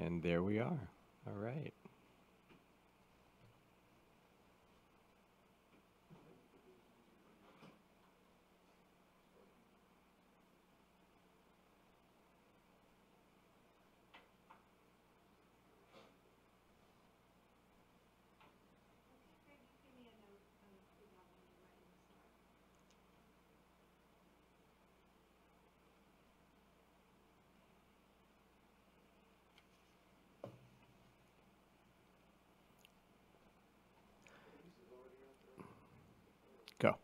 And there we are. All right. Go.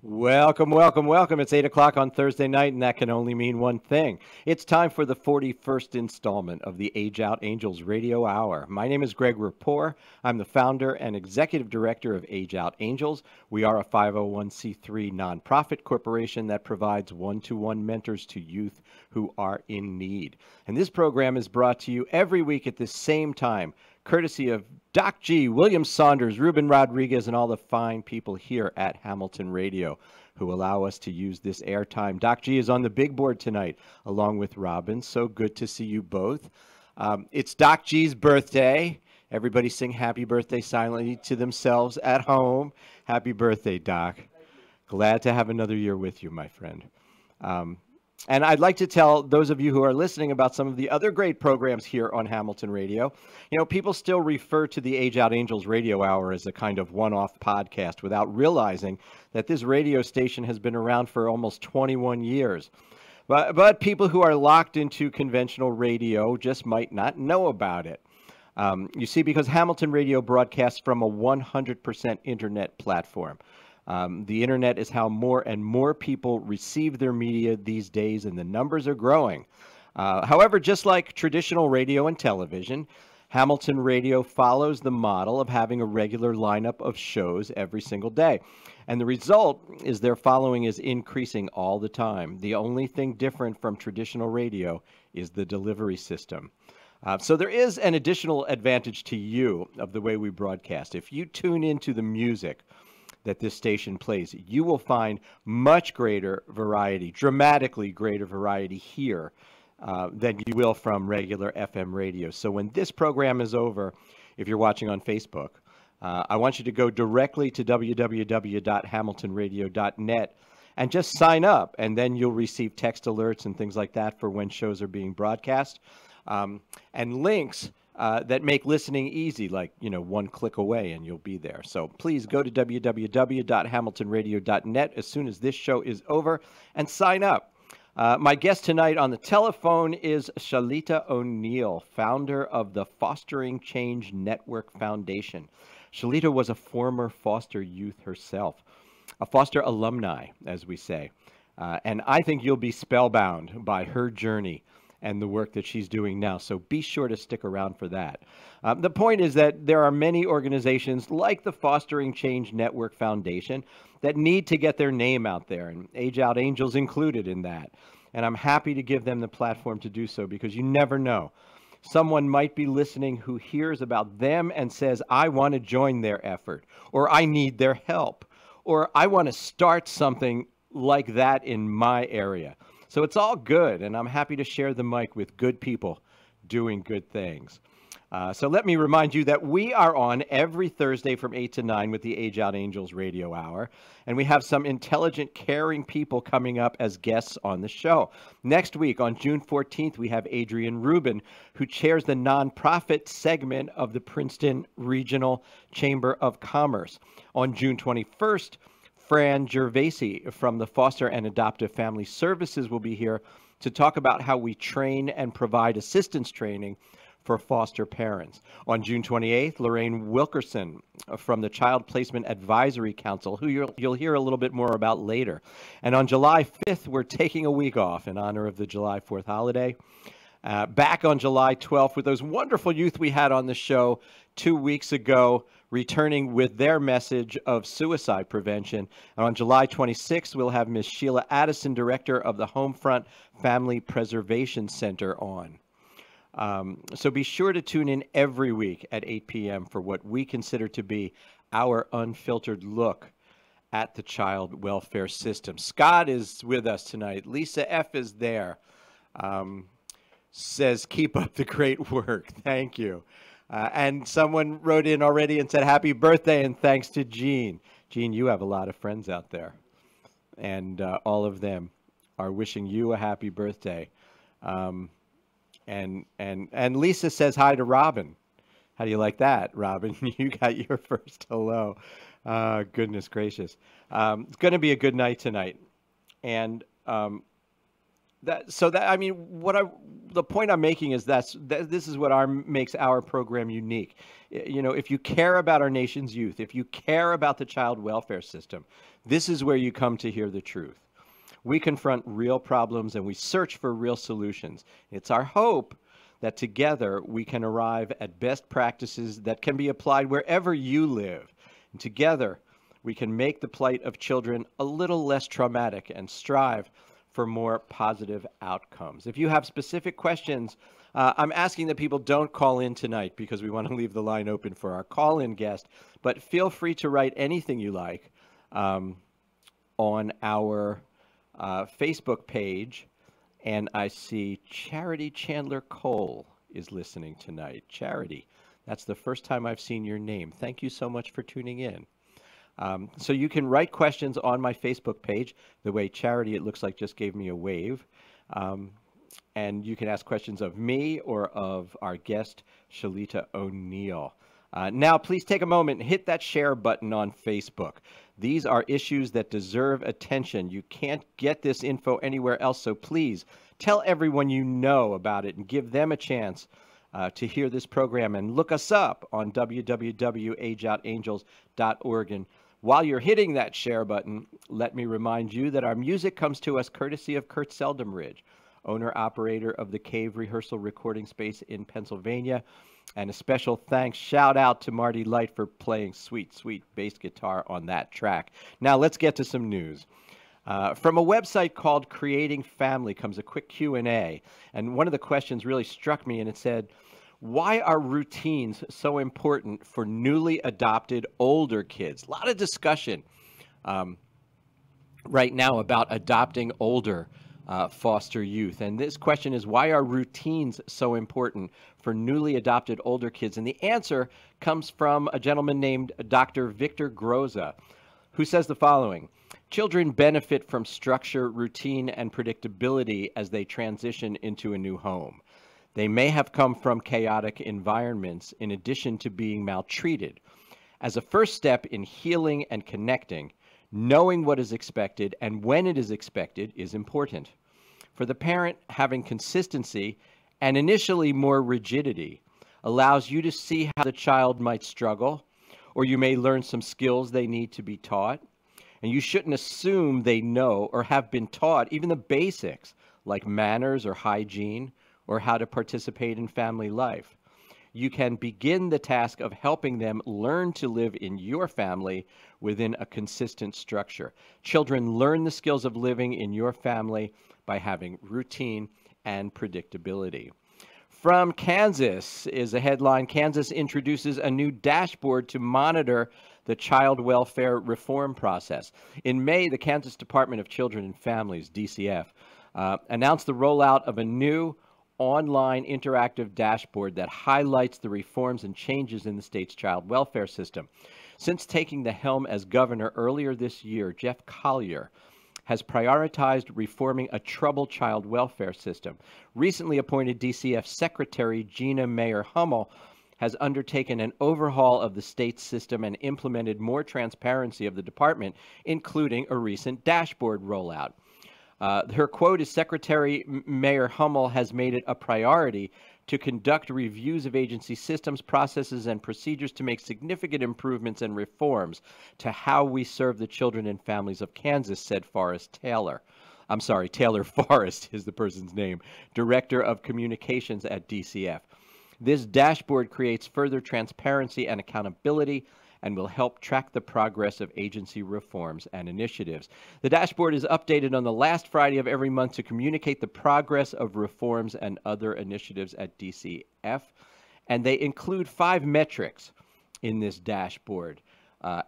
Welcome, welcome, welcome. It's 8 o'clock on Thursday night, and that can only mean one thing. It's time for the 41st installment of the Age Out Angels Radio Hour. My name is Greg Rapport. I'm the founder and executive director of Age Out Angels. We are a 501c3 nonprofit corporation that provides one-to-one mentors to youth who are in need. And this program is brought to you every week at the same time, courtesy of Doc G, William Saunders, Ruben Rodriguez, and all the fine people here at Hamilton Radio who allow us to use this airtime. Doc G is on the big board tonight, along with Robin. So good to see you both. It's Doc G's birthday. Everybody sing happy birthday silently to themselves at home. Happy birthday, Doc. Glad to have another year with you, my friend. And I'd like to tell those of you who are listening about some of the other great programs here on Hamilton Radio. You know, people still refer to the Age Out Angels Radio Hour as a kind of one-off podcast without realizing that this radio station has been around for almost 21 years. But people who are locked into conventional radio just might not know about it. You see, because Hamilton Radio broadcasts from a 100% internet platform. The internet is how more and more people receive their media these days, and the numbers are growing. However, just like traditional radio and television, Hamilton Radio follows the model of having a regular lineup of shows every single day. And the result is their following is increasing all the time. The only thing different from traditional radio is the delivery system. So there is an additional advantage to you of the way we broadcast. If you tune into the music that this station plays, you will find much greater variety, dramatically greater variety here than you will from regular FM radio. So when this program is over, if you're watching on Facebook, I want you to go directly to www.hamiltonradio.net and just sign up, and then you'll receive text alerts and things like that for when shows are being broadcast, and links that make listening easy, like, you know, one click away and you'll be there. So please go to www.hamiltonradio.net as soon as this show is over and sign up. My guest tonight on the telephone is Shalita O'Neill, founder of the Fostering Change Network Foundation. Shalita was a former foster youth herself, a foster alumni, as we say. And I think you'll be spellbound by her journey and the work that she's doing now. So be sure to stick around for that. The point is that there are many organizations like the Fostering Change Network Foundation that need to get their name out there, and Age Out Angels included in that. And I'm happy to give them the platform to do so, because you never know. Someone might be listening who hears about them and says, I want to join their effort, or I need their help, or I want to start something like that in my area. So it's all good, and I'm happy to share the mic with good people doing good things. So let me remind you that we are on every Thursday from 8 to 9 with the Age Out Angels Radio Hour, and we have some intelligent, caring people coming up as guests on the show. Next week, on June 14th, we have Adrian Rubin, who chairs the nonprofit segment of the Princeton Regional Chamber of Commerce. On June 21st, Fran Gervasi from the Foster and Adoptive Family Services will be here to talk about how we train and provide assistance training for foster parents. On June 28th, Lorraine Wilkerson from the Child Placement Advisory Council, who you'll hear a little bit more about later. And on July 5th, we're taking a week off in honor of the July 4th holiday. Back on July 12th with those wonderful youth we had on the show 2 weeks ago, returning with their message of suicide prevention. And on July 26th, we'll have Ms. Sheila Addison, director of the Homefront Family Preservation Center, on. So be sure to tune in every week at 8 p.m. for what we consider to be our unfiltered look at the child welfare system. Scott is with us tonight. Lisa F. is there. Says, keep up the great work. Thank you. And someone wrote in already and said, happy birthday, and thanks to Jean. Jean, you have a lot of friends out there, and all of them are wishing you a happy birthday. And Lisa says hi to Robin. How do you like that, Robin? You got your first hello. Goodness gracious. It's going to be a good night tonight. And the point I'm making is this is what makes our program unique. You know, if you care about our nation's youth, if you care about the child welfare system, this is where you come to hear the truth. We confront real problems and we search for real solutions. It's our hope that together we can arrive at best practices that can be applied wherever you live. And together we can make the plight of children a little less traumatic and strive for more positive outcomes. If you have specific questions, I'm asking that people don't call in tonight because we want to leave the line open for our call-in guest, but feel free to write anything you like on our Facebook page. And I see Charity Chandler Cole is listening tonight. Charity, that's the first time I've seen your name. Thank you so much for tuning in. So you can write questions on my Facebook page. The way Charity, it looks like, just gave me a wave. And you can ask questions of me or of our guest, Shalita O'Neill. Now, please take a moment and hit that share button on Facebook. These are issues that deserve attention. You can't get this info anywhere else, so please tell everyone you know about it and give them a chance to hear this program. And look us up on www.ageoutangels.org. And while you're hitting that share button, let me remind you that our music comes to us courtesy of Kurt Seldom-Ridge, owner-operator of the Cave Rehearsal Recording Space in Pennsylvania. And a special thanks, shout out to Marty Light for playing sweet, sweet bass guitar on that track. Now let's get to some news. From a website called Creating Family comes a quick Q&A. And one of the questions really struck me, and it said, why are routines so important for newly adopted older kids? A lot of discussion right now about adopting older foster youth. And this question is, why are routines so important for newly adopted older kids? And the answer comes from a gentleman named Dr. Victor Groza, who says the following: children benefit from structure, routine, and predictability as they transition into a new home. They may have come from chaotic environments in addition to being maltreated. As a first step in healing and connecting, knowing what is expected and when it is expected is important. For the parent, having consistency and initially more rigidity allows you to see how the child might struggle, or you may learn some skills they need to be taught. And you shouldn't assume they know or have been taught even the basics like manners or hygiene or how to participate in family life. You can begin the task of helping them learn to live in your family within a consistent structure. Children learn the skills of living in your family by having routine and predictability. From Kansas is a headline: Kansas introduces a new dashboard to monitor the child welfare reform process. In May, the Kansas Department of Children and Families, DCF, announced the rollout of a new online interactive dashboard that highlights the reforms and changes in the state's child welfare system. Since taking the helm as governor earlier this year, Jeff Collier has prioritized reforming a troubled child welfare system. Recently appointed DCF Secretary Gina Mayer-Hummel has undertaken an overhaul of the state's system and implemented more transparency of the department, including a recent dashboard rollout. Her quote is, Secretary Mayer-Hummel has made it a priority to conduct reviews of agency systems, processes, and procedures to make significant improvements and reforms to how we serve the children and families of Kansas, said Forrest Taylor. I'm sorry, Taylor Forrest is the person's name, Director of Communications at DCF. This dashboard creates further transparency and accountability and will help track the progress of agency reforms and initiatives. The dashboard is updated on the last Friday of every month to communicate the progress of reforms and other initiatives at DCF. And they include 5 metrics in this dashboard.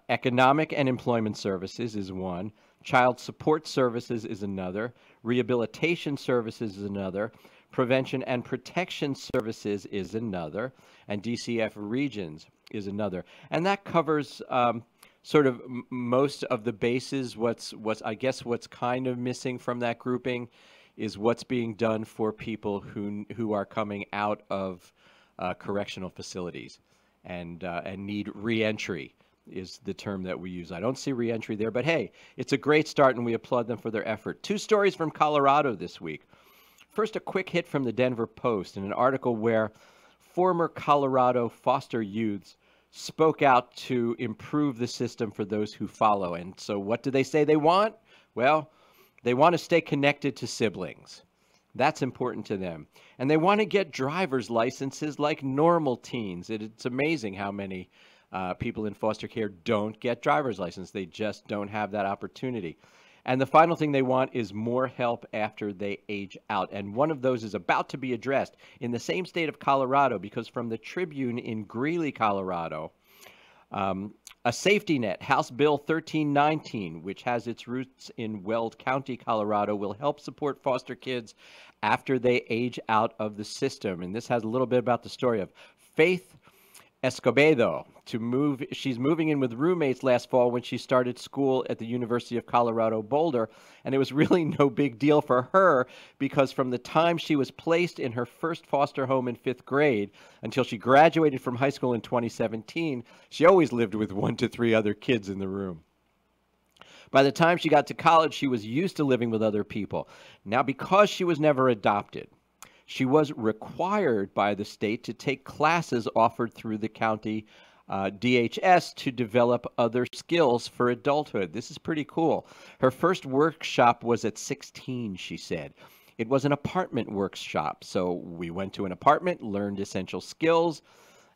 Economic and employment services is one. Child support services is another. Rehabilitation services is another. Prevention and protection services is another. And DCF regions is another. And that covers sort of most of the bases. What's kind of missing from that grouping is what's being done for people who are coming out of correctional facilities and need reentry is the term that we use. I don't see reentry there, but hey, it's a great start and we applaud them for their effort. 2 stories from Colorado this week. First, a quick hit from the Denver Post in an article where former Colorado foster youths spoke out to improve the system for those who follow. And so what do they say they want? Well, they want to stay connected to siblings. That's important to them. And they want to get driver's licenses like normal teens. It's amazing how many people in foster care don't get driver's license. They just don't have that opportunity. And the final thing they want is more help after they age out. And one of those is about to be addressed in the same state of Colorado, because from the Tribune in Greeley, Colorado, a safety net, House Bill 1319, which has its roots in Weld County, Colorado, will help support foster kids after they age out of the system. And this has a little bit about the story of Faith Escobedo she's moving in with roommates last fall when she started school at the University of Colorado Boulder, and it was really no big deal for her because from the time she was placed in her first foster home in 5th grade until she graduated from high school in 2017, she always lived with 1 to 3 other kids in the room. By the time she got to college, she was used to living with other people. Now, because she was never adopted, she was required by the state to take classes offered through the county DHS to develop other skills for adulthood. This is pretty cool. Her first workshop was at 16, she said. It was an apartment workshop. So we went to an apartment, learned essential skills.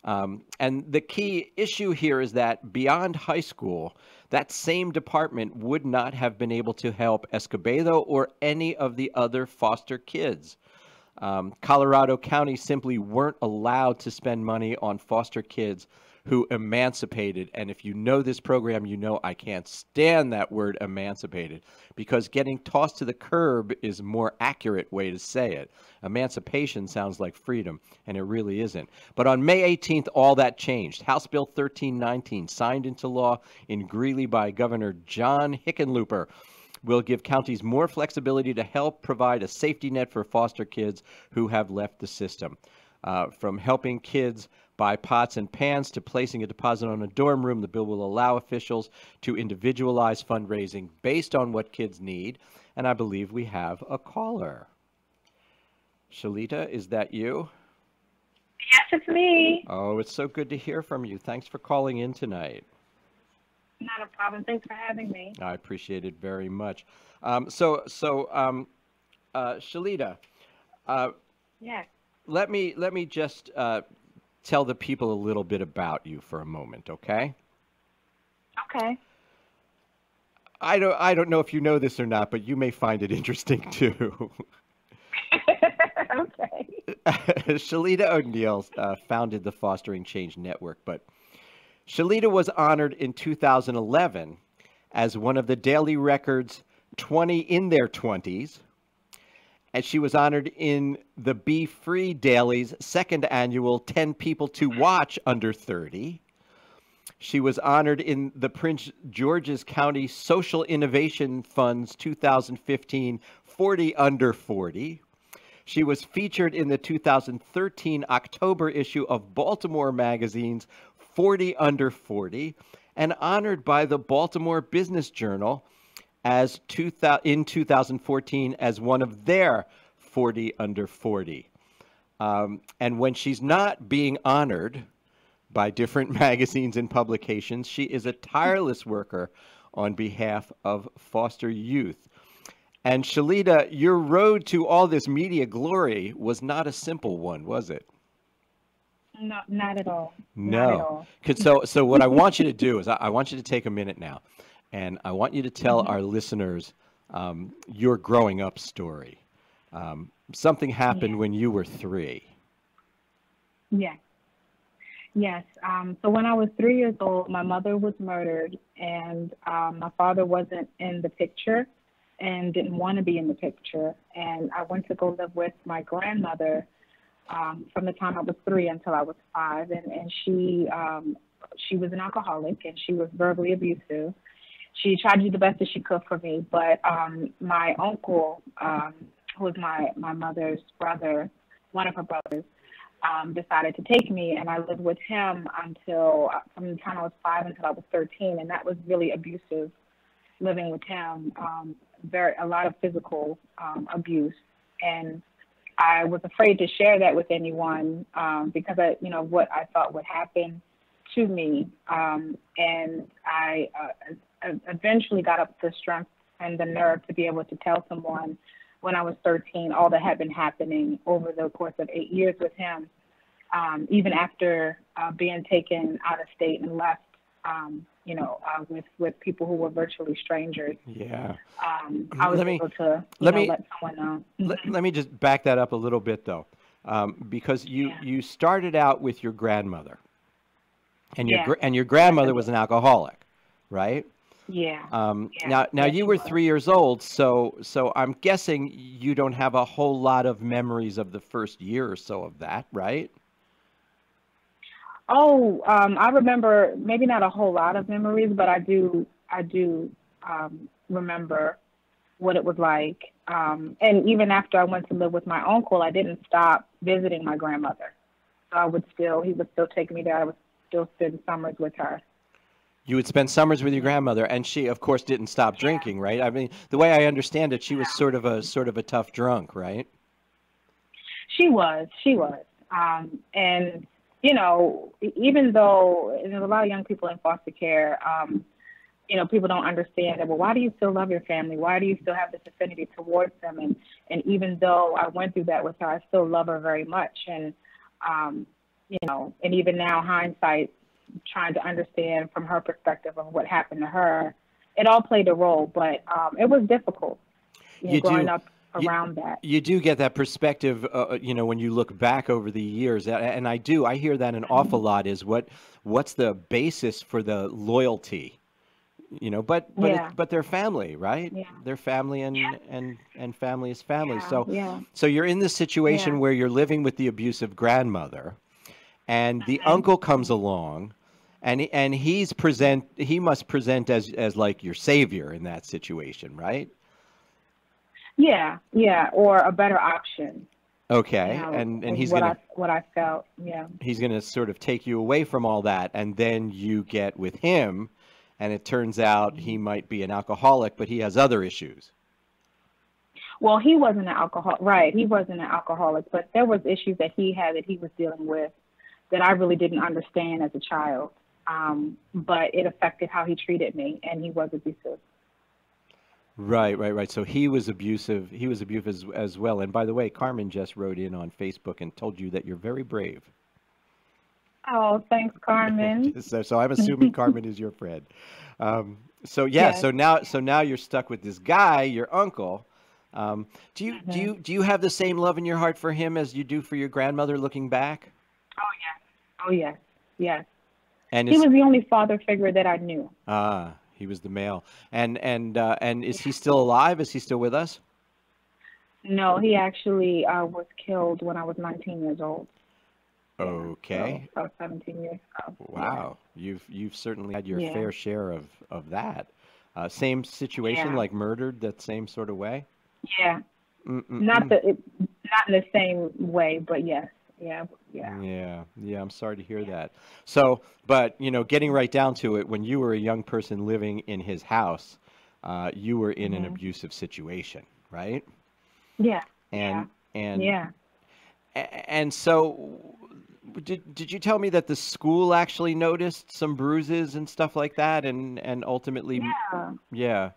And the key issue here is that beyond high school, that same department would not have been able to help Escobedo or any of the other foster kids. Colorado County simply weren't allowed to spend money on foster kids who emancipated. And if you know this program, you know I can't stand that word emancipated, because getting tossed to the curb is a more accurate way to say it. Emancipation sounds like freedom, and it really isn't. But on May 18th, all that changed. House Bill 1319, signed into law in Greeley by Governor John Hickenlooper, will give counties more flexibility to help provide a safety net for foster kids who have left the system. From helping kids buy pots and pans to placing a deposit on a dorm room, the bill will allow officials to individualize fundraising based on what kids need. And I believe we have a caller. Shalita, is that you? Yes, it's me. Oh, it's so good to hear from you. Thanks for calling in tonight. Not a problem. Thanks for having me. I appreciate it very much. Shalita, yes. Let me just tell the people a little bit about you for a moment, okay? Okay. I don't know if you know this or not, but you may find it interesting too. Okay. Shalita O'Neill founded the Fostering Change Network, but Shalita was honored in 2011 as one of the Daily Record's 20 in their 20s. And she was honored in the Be Free Daily's second annual 10 People to Watch Under 30. She was honored in the Prince George's County Social Innovation Fund's 2015 40 Under 40. She was featured in the 2013 October issue of Baltimore Magazine's 40 Under 40 and honored by the Baltimore Business Journal in 2014 as one of their 40 Under 40. And when she's not being honored by different magazines and publications, she is a tireless worker on behalf of foster youth. And Shalita, your road to all this media glory was not a simple one, was it? No, not at all. Not at No. all. So what I want you to do is I want you to take a minute now, and I want you to tell our listeners your growing up story. Something happened when you were 3. Yes. Yes. So when I was 3 years old, my mother was murdered, and my father wasn't in the picture and didn't want to be in the picture. And I went to go live with my grandmother from the time I was 3 until I was 5. And she was an alcoholic, and she was verbally abusive. She tried to do the best that she could for me, but my uncle, who was my mother's brother, one of her brothers, decided to take me, and I lived with him until from the time I was 5 until I was 13, and that was really abusive, living with him. A lot of physical abuse, and I was afraid to share that with anyone because what I thought would happen to me, and I eventually got up the strength and the nerve to be able to tell someone when I was 13 all that had been happening over the course of 8 years with him, even after being taken out of state and left, with people who were virtually strangers. Yeah. I was able to let someone know. Let me just back that up a little bit, though, because you started out with your grandmother, and your grandmother was an alcoholic, right? Yeah. Now you were 3 years old, so I'm guessing you don't have a whole lot of memories of the first year or so of that, right? Oh, I remember maybe not a whole lot of memories, but I do remember what it was like. And even after I went to live with my uncle, I didn't stop visiting my grandmother. So he would still take me there. I would still spend summers with her. You would spend summers with your grandmother, and she, of course, didn't stop drinking, right? I mean, the way I understand it, she was sort of a tough drunk, right? She was. And even though there's a lot of young people in foster care, people don't understand that. Well, why do you still love your family? Why do you still have this affinity towards them? And even though I went through that with her, I still love her very much. And and even now, hindsight, trying to understand from her perspective of what happened to her, it all played a role. But it was difficult, growing up around that. You do get that perspective, when you look back over the years, and I hear that an awful lot is what's the basis for the loyalty, but they're family, right? Yeah. They're family, and family is family. So you're in this situation where you're living with the abusive grandmother, and the uncle comes along, and he must present as like your savior in that situation, right? Yeah, or a better option. Okay, and he's what I felt. Yeah, he's gonna sort of take you away from all that, and then you get with him, and it turns out he might be an alcoholic, but he has other issues. Well, he wasn't an alcoholic, right? He wasn't an alcoholic, but there was issues that he had that he was dealing with that I really didn't understand as a child. But it affected how he treated me, and he was abusive. Right. So he was abusive. He was abusive as well. And by the way, Carmen just wrote in on Facebook and told you that you're very brave. Oh, thanks, Carmen. so I'm assuming Carmen is your friend. Yes. So now you're stuck with this guy, your uncle. Do you have the same love in your heart for him as you do for your grandmother, looking back? Oh yes. And he was the only father figure that I knew. He was the male. And is he still alive? Is he still with us? No, he actually was killed when I was 19 years old. Okay. So 17 years ago. Wow. Yeah. You've certainly had your fair share of that. Same situation, like murdered, that same sort of way? Yeah. Not in the same way, but yes. Yeah. I'm sorry to hear that. So, but getting right down to it, when you were a young person living in his house, you were in an abusive situation, right? Yeah. And And so, did you tell me that the school actually noticed some bruises and stuff like that, and ultimately, Yeah. yeah.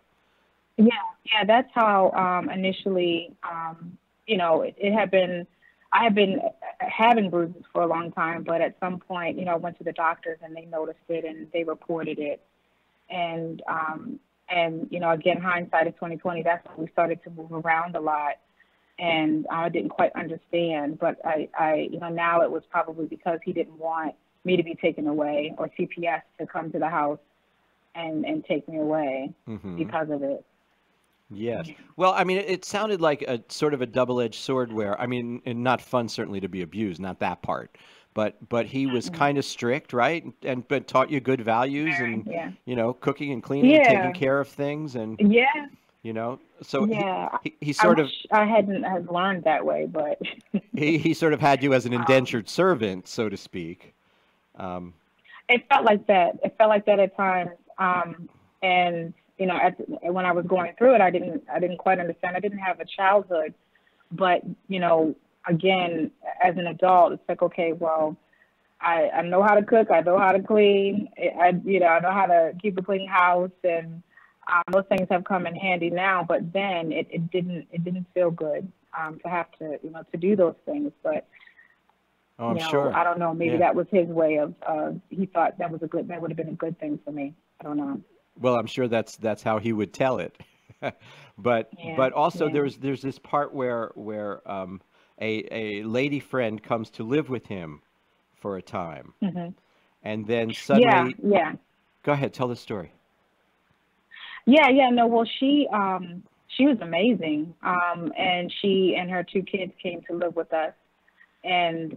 Yeah, yeah, that's how initially, it had been, I had been having bruises for a long time, but at some point, I went to the doctors and they noticed it and they reported it. And again, hindsight is 2020. That's when we started to move around a lot, and I didn't quite understand. But now it was probably because he didn't want me to be taken away or CPS to come to the house and take me away Hmm. because of it. Yes. Well, I mean, it sounded like a sort of a double-edged sword where, I mean, and not fun certainly to be abused, not that part. But he was Mm-mm. kind of strict, right? And but taught you good values and, Yeah. cooking and cleaning and taking Yeah. care of things and, Yeah. so Yeah. he I sort wish of I hadn't have learned that way, but he sort of had you as an um, indentured servant, so to speak. Um, it felt like that. It felt like that at times. And when I was going through it, I didn't quite understand. I didn't have a childhood, but again, as an adult, it's like, okay, well, I know how to cook. I know how to clean. I know how to keep a clean house, and those things have come in handy now. But then it didn't feel good to have to to do those things. But oh, I'm sure. I don't know. Maybe Yeah. that was his way of. He thought that would have been a good thing for me. I don't know. Well, I'm sure that's how he would tell it. Yeah, But also yeah. there's this part where a lady friend comes to live with him for a time, Hmm. and then Yeah, suddenly, yeah. go ahead, tell the story. Yeah, yeah, no, well, she was amazing. And she and her two kids came to live with us, and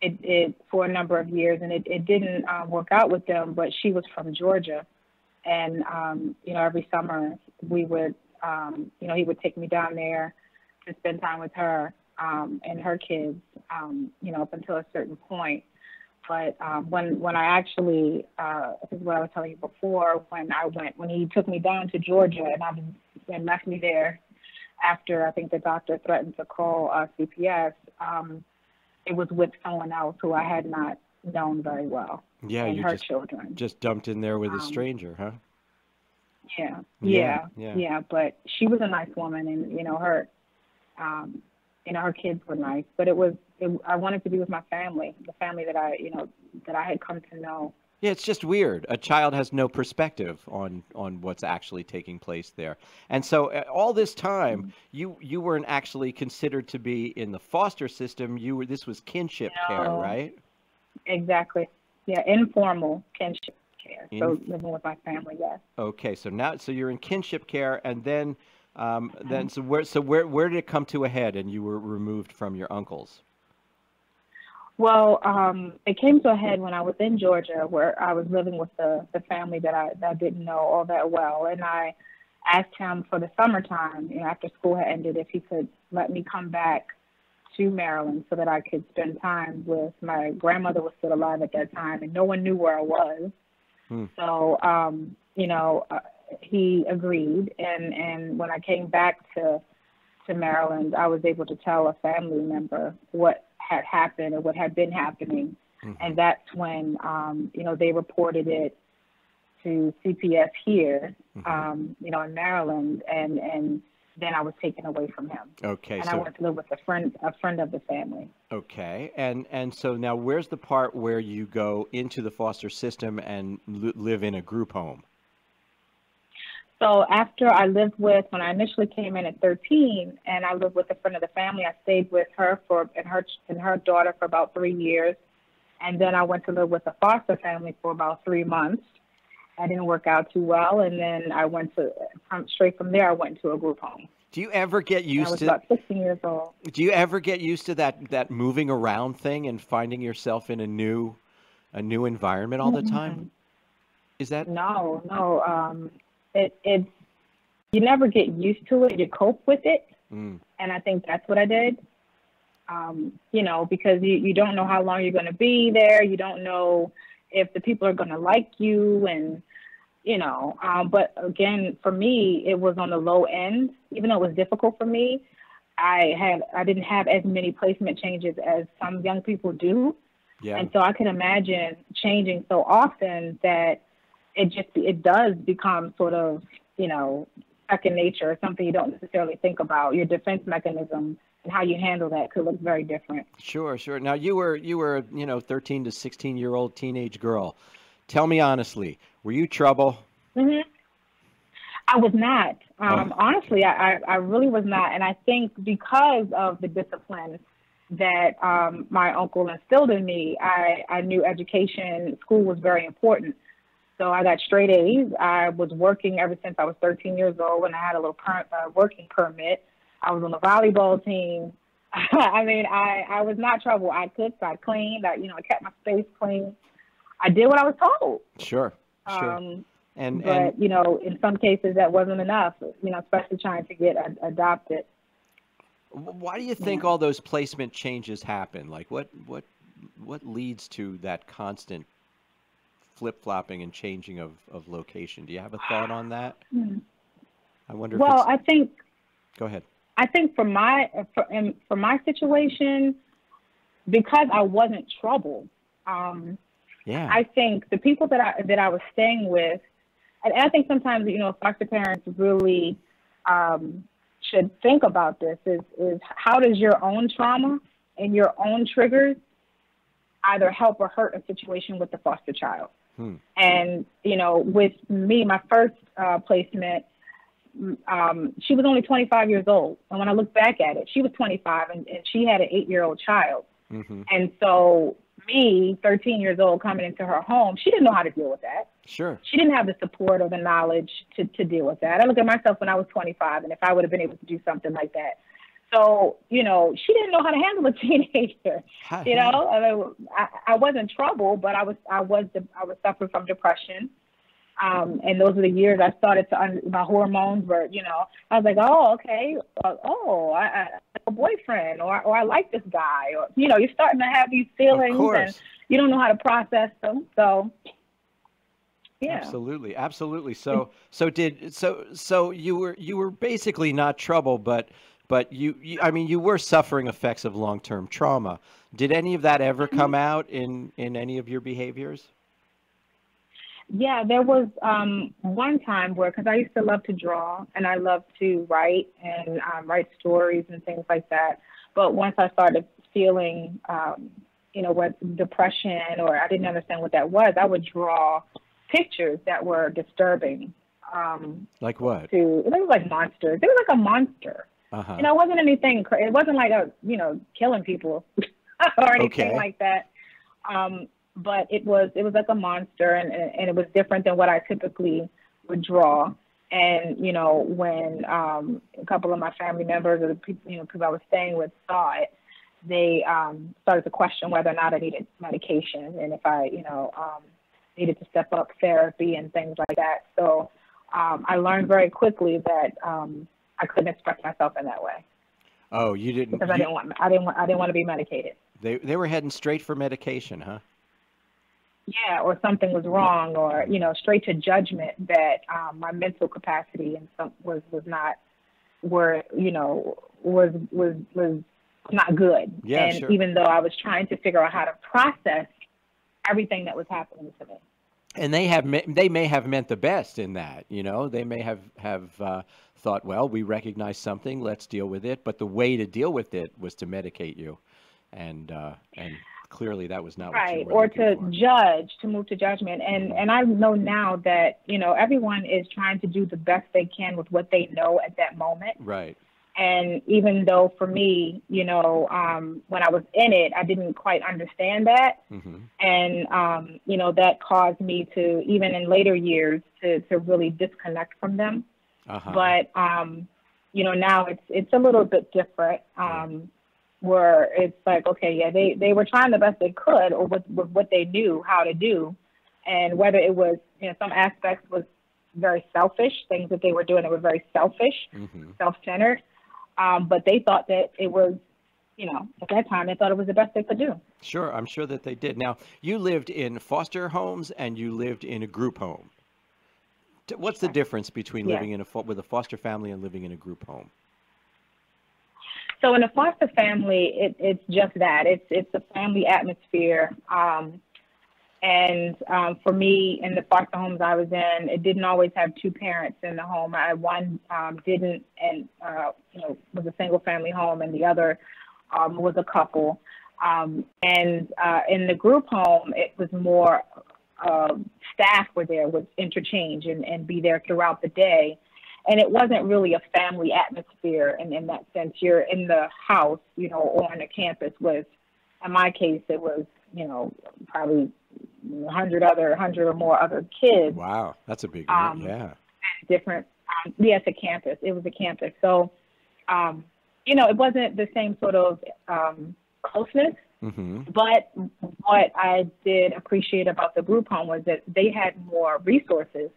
it for a number of years, and it didn't work out with them. But she was from Georgia, and every summer we would, he would take me down there to spend time with her and her kids, up until a certain point. But when I actually, this is what I was telling you before, when he took me down to Georgia and left me there after I think the doctor threatened to call CPS, it was with someone else who I had not known very well, Yeah, and you her children. just dumped in there with a Um, stranger, huh? yeah, Yeah, yeah, yeah. yeah. But she was a nice woman, and um, her kids were nice. But I wanted to be with my family, the family that I had come to know. Yeah, it's just weird. A child has no perspective on what's actually taking place there. And so all this time, you weren't actually considered to be in the foster system. This was kinship care, No, right? exactly. Yeah, informal kinship care. In So living with my family, yes. Okay, so you're in kinship care, and then Mhm. so where did it come to a head, and you were removed from your uncles? Well, it came to a head when I was in Georgia, where I was living with the family that I didn't know all that well, and I asked him for the summertime, after school had ended, if he could let me come back to Maryland so that I could spend time with my grandmother was still alive at that time, and no one knew where I was. Hmm. So, he agreed, and when I came back to Maryland, I was able to tell a family member what had happened or what had been happening, Hmm. and that's when they reported it to CPS here, Hmm. in Maryland, and then I was taken away from him, Okay, and I so went to live with a friend of the family. okay, and so now where's the part where you go into the foster system and live in a group home? So when I initially came in at 13, and I lived with a friend of the family, I stayed with her and her daughter for about 3 years, and then I went to live with a foster family for about 3 months. I didn't work out too well, and then straight from there I went to a group home. Do you ever get And I used was to about 16 years old. Do you ever get used to that moving around thing and finding yourself in a new environment all the time? Mm-mm. Is that No, no. It you never get used to it. You cope with it, mm, and I think that's what I did. Because you don't know how long you're going to be there. You don't know if the people are going to like you, and but again, for me, it was on the low end. Even though it was difficult for me, I didn't have as many placement changes as some young people do. Yeah. And so I can imagine changing so often that it does become sort of, second nature, or something you don't necessarily think about. Your defense mechanism and how you handle that could look very different. Sure, sure. Now you were 13 to 16-year-old teenage girl. Tell me honestly, were you trouble? Hmm. I was not. Oh, Honestly, I really was not. And I think because of the discipline that my uncle instilled in me, I knew education, school was very important. So I got straight A's. I was working ever since I was 13 years old when I had a little working permit. I was on the volleyball team. I mean, I was not trouble. I cooked, I cleaned, I kept my space clean. I did what I was told. sure, sure. Um, And but, in some cases that wasn't enough, especially trying to get adopted. why do you Yeah. think all those placement changes happen? Like what leads to that constant flip-flopping and changing of location? Do you have a thought on that? Hmm. I wonder if Well, it's Go ahead. I think for my situation, because I wasn't trouble, um, Yeah. I think the people that I was staying with, and I think sometimes foster parents really um, should think about this is how does your own trauma and your own triggers either help or hurt a situation with the foster child. Hmm. And with me, my first placement, she was only 25 years old, and when I look back at it, she was 25, and she had an 8-year-old child. Mm-hmm. And so me, 13 years old, coming into her home, she didn't know how to deal with that. Sure. She didn't have the support or the knowledge to deal with that. I look at myself when I was 25, and if I would have been able to do something like that. So, she didn't know how to handle a teenager. Ha- I wasn't trouble, but I was suffering from depression. And those were the years I started my hormones were, I was like, oh, okay. I have a boyfriend, or I like this guy, or, you're starting to have these Of feelings and course. you don't know how to process them. So, yeah. Absolutely, absolutely. So you were basically not trouble, but I mean you were suffering effects of long-term trauma. Did any of that ever come out in any of your behaviors? Yeah, there was one time where, because I used to love to draw and I love to write and write stories and things like that. But once I started feeling, what depression, or I didn't understand what that was, I would draw pictures that were disturbing. Like what? They were like monsters. They were like a monster. Uh-huh. It wasn't anything. It wasn't like killing people or anything Okay. like that. But it was like a monster, and it was different than what I typically would draw. And when a couple of my family members, or the people because I was staying with, saw it, they started to question whether or not I needed medication, and if I needed to step up therapy and things like that. So I learned very quickly that I couldn't express myself in that way Oh, you didn't. because I didn't want to be medicated. They were heading straight for medication, huh? Yeah, or something was wrong, or straight to judgment that my mental capacity and was not was not good. Yeah, and sure. even though I was trying to figure out how to process everything that was happening to me. And they may have meant the best in that, they may have thought, well, we recognize something, let's deal with it. But the way to deal with it was to medicate you, and clearly that was not what you Right, were or looking to for. judge, to move to judgment. And I know now that, everyone is trying to do the best they can with what they know at that moment. Right. And even though for me, when I was in it, I didn't quite understand that. Mm-hmm. And, that caused me to, even in later years, to really disconnect from them. Uh-huh. But, now it's a little bit different. Where it's like, okay, yeah, they were trying the best they could, or with what they knew how to do. And whether it was, some aspects was very selfish, things that they were doing that were very selfish, Mm-hmm. self-centered. But they thought that it was, at that time, they thought it was the best they could do. Sure, I'm sure that they did. Now, you lived in foster homes and you lived in a group home. What's the difference between Yeah. living with a foster family and living in a group home? So in a foster family, it's just that. It's a family atmosphere. For me, in the foster homes I was in, it didn't always have two parents in the home. One didn't, and was a single family home, and the other was a couple. In the group home, it was more staff were there, would interchange and be there throughout the day. And it wasn't really a family atmosphere in that sense. You're in the house, or on the campus with, in my case, it was, probably 100 or more other kids. Wow, that's a big one. Yeah. Different. It's a campus. It was a campus. So, it wasn't the same sort of closeness. Mm-hmm. But what I did appreciate about the group home was that they had more resources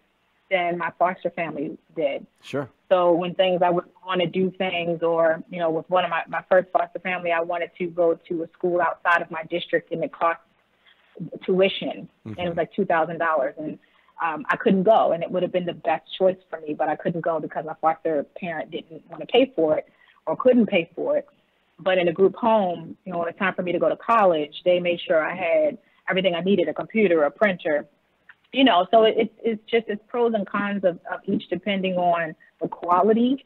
than my foster family did. Sure. So when I would want to do things, or, with one of my first foster family, I wanted to go to a school outside of my district, and it cost tuition, mm-hmm. and it was like $2,000. And I couldn't go, and it would have been the best choice for me, but I couldn't go because my foster parent didn't want to pay for it or couldn't pay for it. But in a group home, when it's time for me to go to college, they made sure I had everything I needed, a computer, a printer, so it's pros and cons of each, depending on the quality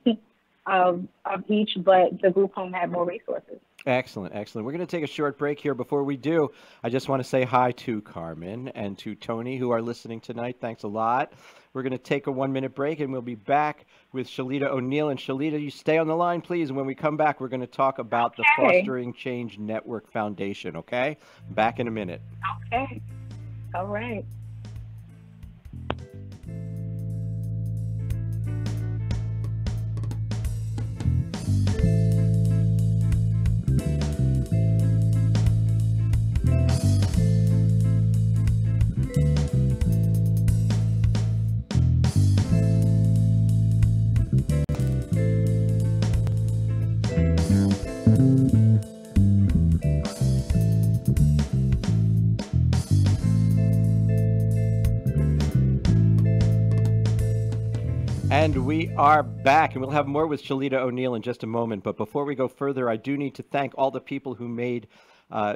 of each, but the group home had more resources. Excellent, excellent. We're going to take a short break here. Before we do, I just want to say hi to Carmen and to Tony, who are listening tonight. Thanks a lot. We're going to take a 1-minute break, and we'll be back with Shalita O'Neill. And Shalita, you stay on the line, please. And when we come back, we're going to talk about the Fostering Change Network Foundation, okay? Back in a minute. Okay. All right. And we are back, and we'll have more with Shalita O'Neill in just a moment. But before we go further, I do need to thank all the people who made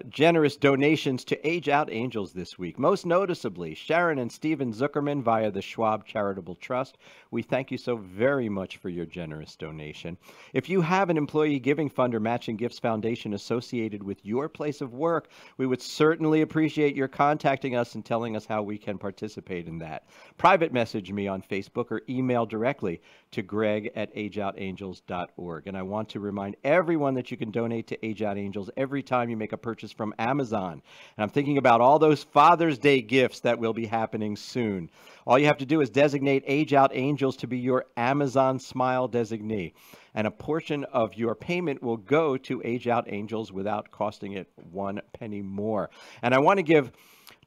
generous donations to Age Out Angels this week. Most noticeably, Sharon and Stephen Zuckerman via the Schwab Charitable Trust. We thank you so very much for your generous donation. If you have an employee giving fund or matching gifts foundation associated with your place of work, we would certainly appreciate your contacting us and telling us how we can participate in that. Private message me on Facebook or email directly to greg@ageoutangels.org. And I want to remind everyone that you can donate to Age Out Angels every time you make a purchase from Amazon. And I'm thinking about all those Father's Day gifts that will be happening soon. All you have to do is designate Age Out Angels to be your Amazon Smile designee. And a portion of your payment will go to Age Out Angels without costing it 1 penny more. And I want to give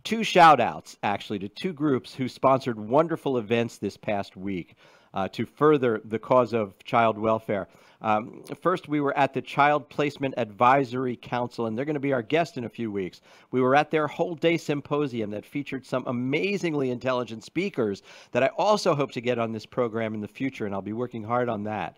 2 shout outs, actually, to 2 groups who sponsored wonderful events this past week to further the cause of child welfare. First, we were at the Child Placement Advisory Council, and they're going to be our guest in a few weeks. We were at their whole-day symposium that featured some amazingly intelligent speakers that I also hope to get on this program in the future, and I'll be working hard on that.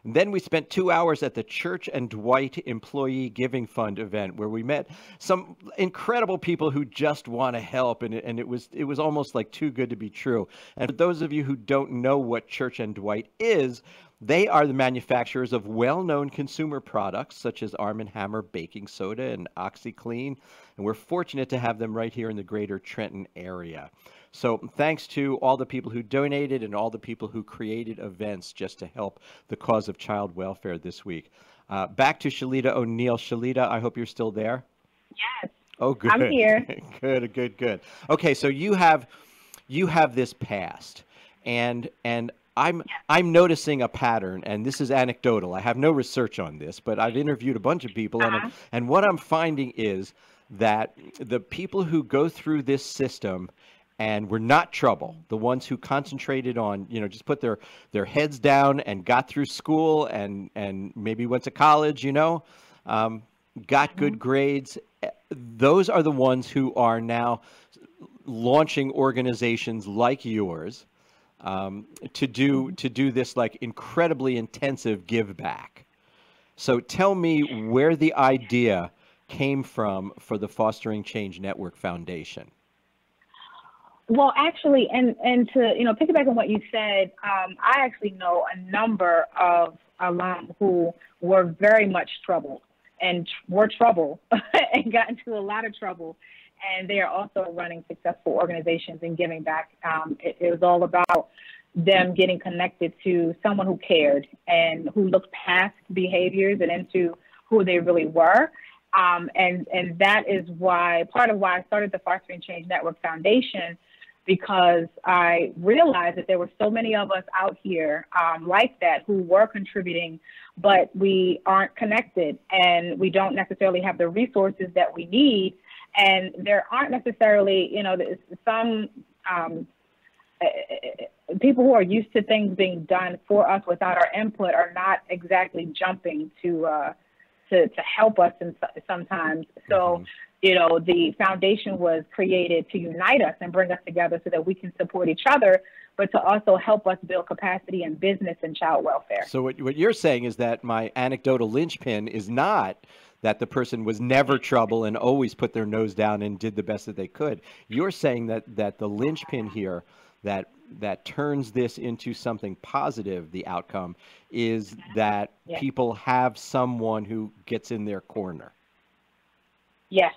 Then we spent 2 hours at the Church and Dwight Employee Giving Fund event, where we met some incredible people who just want to help, and it was almost like too good to be true. And for those of you who don't know what Church and Dwight is, they are the manufacturers of well-known consumer products such as Arm & Hammer baking soda and OxyClean, and we're fortunate to have them right here in the greater Trenton area. So thanks to all the people who donated and all the people who created events just to help the cause of child welfare this week. Back to Shalita O'Neill. Shalita, I hope you're still there. Yes. Oh, good. I'm here. Good. Okay, so you have this past, and I'm noticing a pattern, and this is anecdotal. I have no research on this, but I've interviewed a bunch of people, and what I'm finding is that the people who go through this system and were not trouble, the ones who concentrated on, just put their heads down and got through school and maybe went to college, got good grades, those are the ones who are now launching organizations like yours to do this like incredibly intensive give back. So tell me where the idea came from for the Fostering Change Network Foundation. Well, actually, and to piggyback on what you said, I actually know a number of alum who were very much troubled and were troubled and got into a lot of trouble, and they are also running successful organizations and giving back. It was all about them getting connected to someone who cared and who looked past behaviors and into who they really were. And that is part of why I started the Fostering Change Network Foundation, because I realized that there were so many of us out here like that who were contributing, but we aren't connected and we don't necessarily have the resources that we need. And there aren't necessarily, some people who are used to things being done for us without our input are not exactly jumping to help us sometimes. So, the foundation was created to unite us and bring us together so that we can support each other, but to also help us build capacity in business and child welfare. So what you're saying is that my anecdotal linchpin is not that the person was never trouble and always put their nose down and did the best that they could. You're saying that the linchpin here that turns this into something positive, the outcome, is that people have someone who gets in their corner. Yes.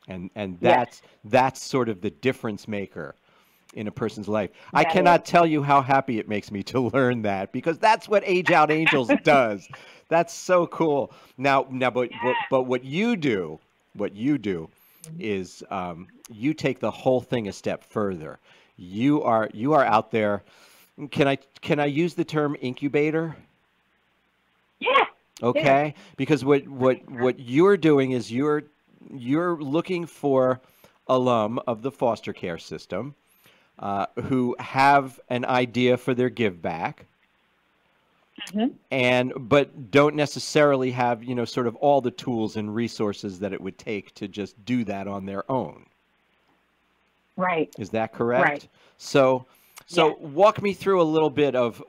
And that's sort of the difference maker in a person's life. I cannot tell you how happy it makes me to learn that, because that's what Age Out Angels does. That's so cool. Now, but what you do is you take the whole thing a step further. You are out there. Can I use the term incubator? Yeah. Okay. Yeah. Because what you're doing is you're looking for alum of the foster care system who have an idea for their give back, but don't necessarily have sort of all the tools and resources that it would take to just do that on their own. Right. Is that correct? Right. So walk me through a little bit of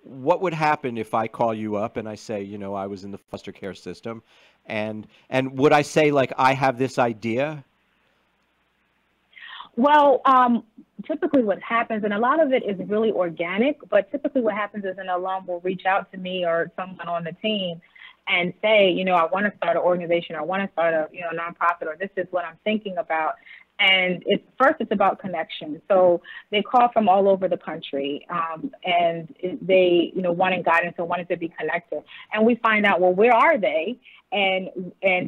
what would happen if I call you up and I say, I was in the foster care system, and would I say, like, I have this idea? Well, typically what happens, and a lot of it is really organic, but typically what happens is an alum will reach out to me or someone on the team and say, I want to start an organization, or I want to start a nonprofit, or this is what I'm thinking about. And it's about connection. So they call from all over the country, and they, wanting guidance and wanting to be connected. And we find out, well, where are they, and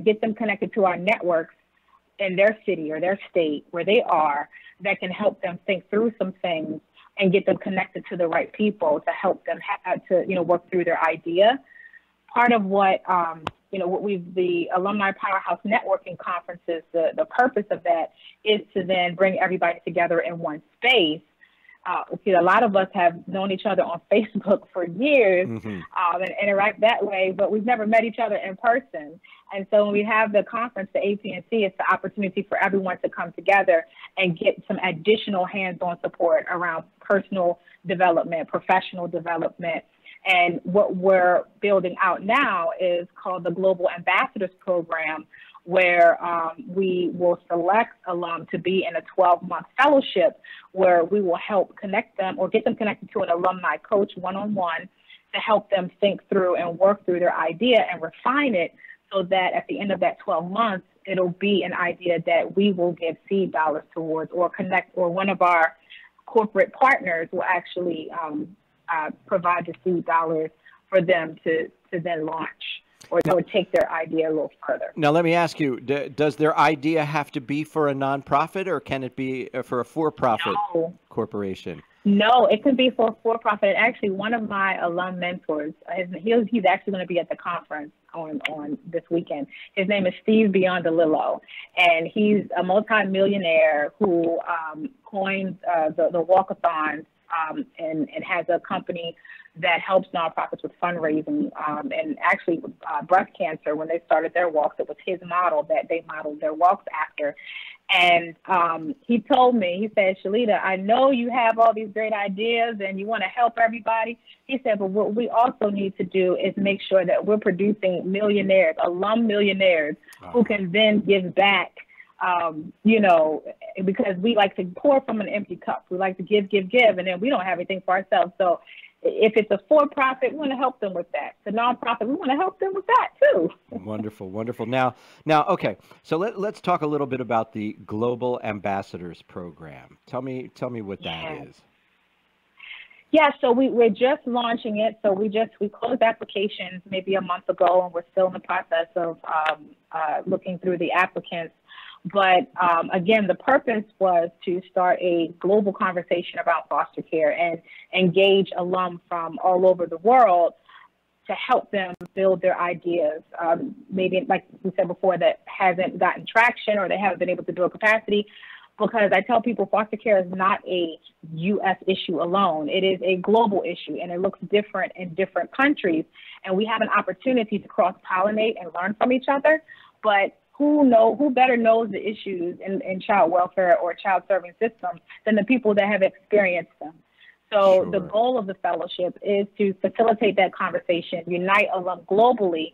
get them connected to our networks in their city or their state where they are, that can help them think through some things and get them connected to the right people to help them to work through their idea. Part of what the Alumni Powerhouse Networking Conferences, the purpose of that is to then bring everybody together in one space. A lot of us have known each other on Facebook for years and interact that way, but we've never met each other in person. And so when we have the conference, the APNC, it's the opportunity for everyone to come together and get some additional hands-on support around personal development, professional development. And what we're building out now is called the Global Ambassadors Program, where we will select alum to be in a 12-month fellowship where we will help connect them or get them connected to an alumni coach one-on-one to help them think through and work through their idea and refine it, so that at the end of that 12 months, it'll be an idea that we will give seed dollars towards, or connect, or one of our corporate partners will actually provide the seed dollars for them to then launch or take their idea a little further. Now, let me ask you, does their idea have to be for a nonprofit, or can it be for a for-profit corporation? No, it could be for a for-profit. Actually, one of my alum mentors, he's actually going to be at the conference on this weekend. His name is Steve Biondolillo, and he's a multi-millionaire who coined the walkathons and has a company that helps nonprofits with fundraising, and actually breast cancer. When they started their walks, it was his model that they modeled their walks after. And he told me, he said, Shalita, I know you have all these great ideas and you want to help everybody. He said, but what we also need to do is make sure that we're producing millionaires, alum millionaires, who can then give back, you know, because we like to pour from an empty cup. We like to give, and then we don't have anything for ourselves. So if it's a for-profit, we want to help them with that. The nonprofit, we want to help them with that too. Wonderful, wonderful. Now, okay. So let's talk a little bit about the Global Ambassadors Program. Tell me what that is. Yeah, so we're just launching it. So we closed applications maybe a month ago, and we're still in the process of looking through the applicants. But again, the purpose was to start a global conversation about foster care and engage alum from all over the world to help them build their ideas. Maybe, like we said before, that hasn't gotten traction or they haven't been able to build capacity. Because I tell people foster care is not a U.S. issue alone. It is a global issue, and it looks different in different countries. And we have an opportunity to cross-pollinate and learn from each other. But who better knows the issues in child welfare or child serving systems than the people that have experienced them? So the goal of the fellowship is to facilitate that conversation, unite alum globally,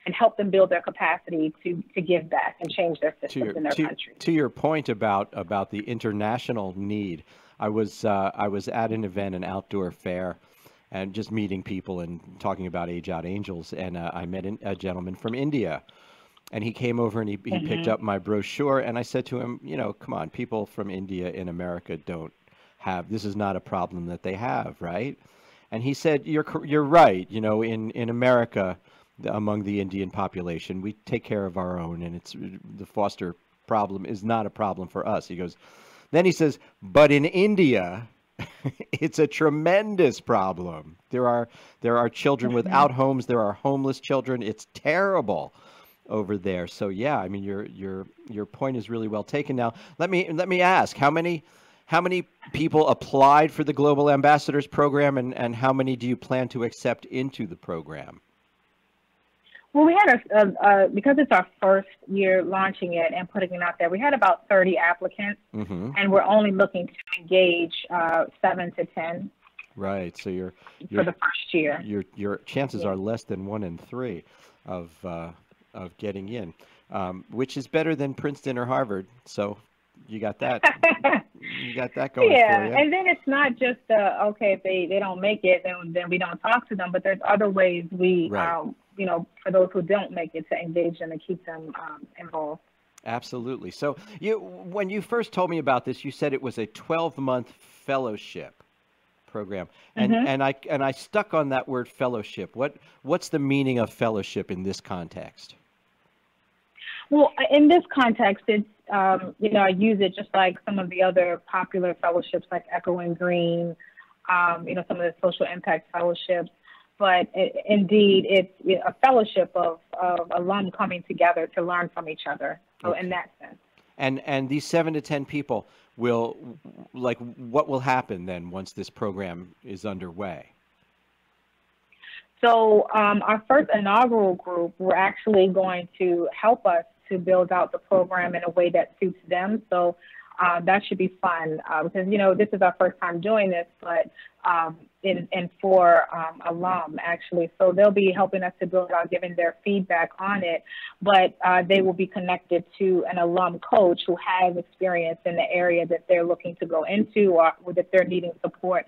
and help them build their capacity to give back and change their systems in their country. To your point about the international need, I was at an event, an outdoor fair, and just meeting people and talking about Age Out Angels, and I met a gentleman from India, and he came over and he picked up my brochure, and I said to him, you know, come on, people from India in America don't have, this is not a problem that they have, right? And he said, you're right, you know, in America, among the Indian population, we take care of our own, and it's the foster problem is not a problem for us. He goes, then he says, but in India, it's a tremendous problem. There are children without homes. There are homeless children. It's terrible over there. So yeah, I mean, your point is really well taken. Now, let me ask, how many people applied for the Global Ambassadors Program, and how many do you plan to accept into the program? Well, we had because it's our first year launching it and putting it out there, we had about 30 applicants, and we're only looking to engage 7 to 10. Right. So you're for the first year. Your chances are less than 1 in 3 of getting in, which is better than Princeton or Harvard. So you got that. You got that going for you. And then it's not just okay, if they don't make it, then we don't talk to them. But there's other ways we, you know, for those who don't make it, to engage them and keep them involved. Absolutely. So when you first told me about this, you said it was a 12-month fellowship program, and I stuck on that word fellowship. What's the meaning of fellowship in this context? Well, in this context, it's you know, I use it just like some of the other popular fellowships, like Echo and Green, you know, some of the social impact fellowships. But indeed, it's a fellowship of alum coming together to learn from each other. So in that sense. And these 7 to 10 people will, like, what will happen then once this program is underway? So our first inaugural group, we're actually going to help us to build out the program in a way that suits them. So that should be fun because, you know, this is our first time doing this, but for alum, actually. So they'll be helping us to build out, giving their feedback on it, but they will be connected to an alum coach who has experience in the area that they're looking to go into, or that they're needing support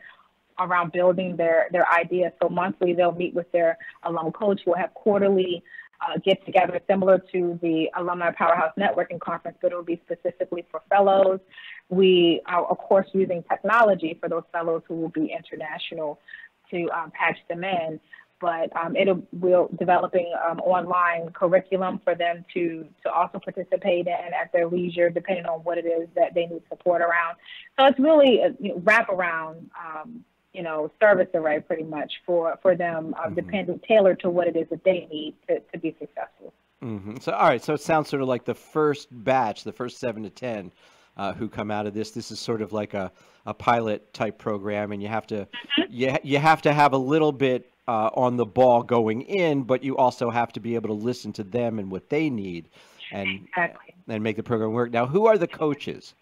around building their ideas. So monthly, they'll meet with their alum coach. We'll have quarterly get together similar to the Alumni Powerhouse Networking Conference, but it will be specifically for fellows. We are, of course, using technology for those fellows who will be international to patch them in. But we're developing online curriculum for them to also participate in at their leisure, depending on what it is that they need support around. So it's really a wraparound you know, service array pretty much for them, tailored to what it is that they need to be successful. So, all right. So it sounds sort of like the first batch, the first 7 to 10 who come out of this. This is sort of like a pilot type program, and you have to you have to have a little bit on the ball going in, but you also have to be able to listen to them and what they need and Exactly. make the program work. Now, who are the coaches?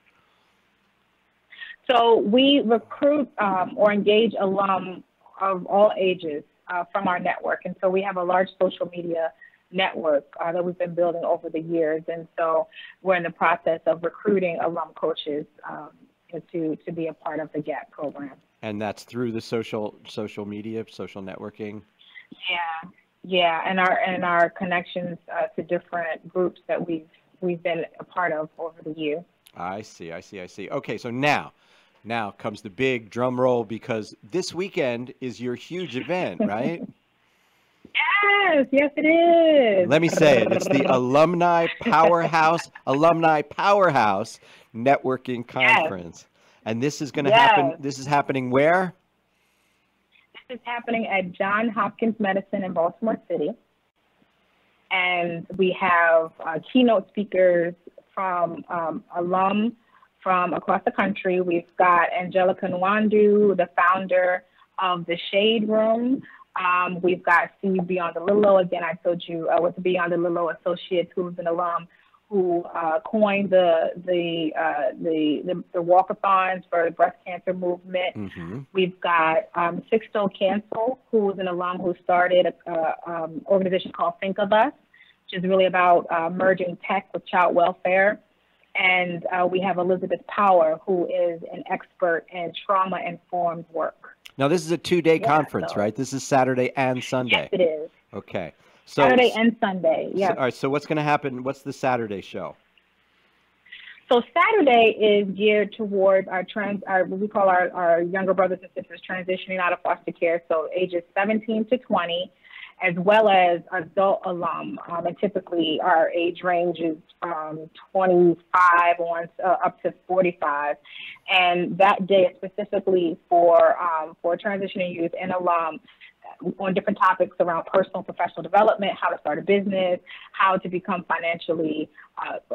So we recruit or engage alum of all ages from our network. And so we have a large social media network that we've been building over the years. And so we're in the process of recruiting alum coaches to be a part of the GAP program. And that's through the social media, social networking? Yeah, and our connections to different groups that we've been a part of over the years. I see. Okay, so now comes the big drum roll, because this weekend is your huge event, right? Yes, it is. Let me say it. It's the Alumni Powerhouse Networking Conference. Yes. And this is going to happen. This is happening where? This is happening at Johns Hopkins Medicine in Baltimore City. And we have keynote speakers from alum from across the country. We've got Angelica Nwandu, the founder of the Shade Room. We've got Steve Beyond the Lilo. Again, I told you with the Beyond the Lilo Associates, who's an alum who coined the walkathons for the breast cancer movement. Mm-hmm. We've got Sixto Cancel, who is an alum who started an organization called Think of Us, which is really about merging tech with child welfare. And we have Elizabeth Power, who is an expert in trauma-informed work. Now, this is a 2-day conference, right? This is Saturday and Sunday. Yes, it is. Okay. So, Saturday and Sunday, yeah. So, all right, so what's going to happen? What's the Saturday show? So Saturday is geared towards what we call our younger brothers and sisters transitioning out of foster care, so ages 17 to 20, as well as adult alum. And typically our age range is from 25 on up to 45. And that day is specifically for transitioning youth and alum on different topics around personal and professional development, how to start a business, how to become financially,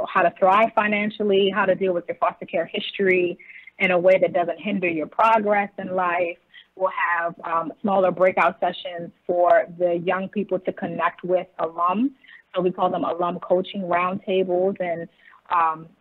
how to thrive financially, how to deal with your foster care history in a way that doesn't hinder your progress in life. We'll have smaller breakout sessions for the young people to connect with alum. So we call them alum coaching roundtables. And,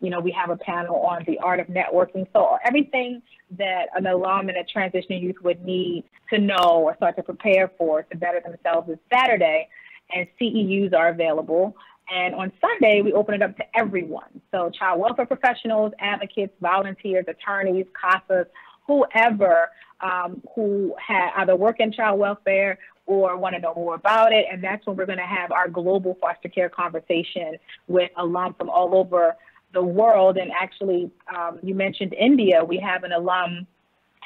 we have a panel on the art of networking. So everything that an alum and a transitioning youth would need to know or start to prepare for to better themselves is Saturday. And CEUs are available. And on Sunday, we open it up to everyone. So child welfare professionals, advocates, volunteers, attorneys, CASAs, whoever who either work in child welfare or want to know more about it. And that's when we're going to have our global foster care conversation with alum from all over the world. And actually, you mentioned India. We have an alum,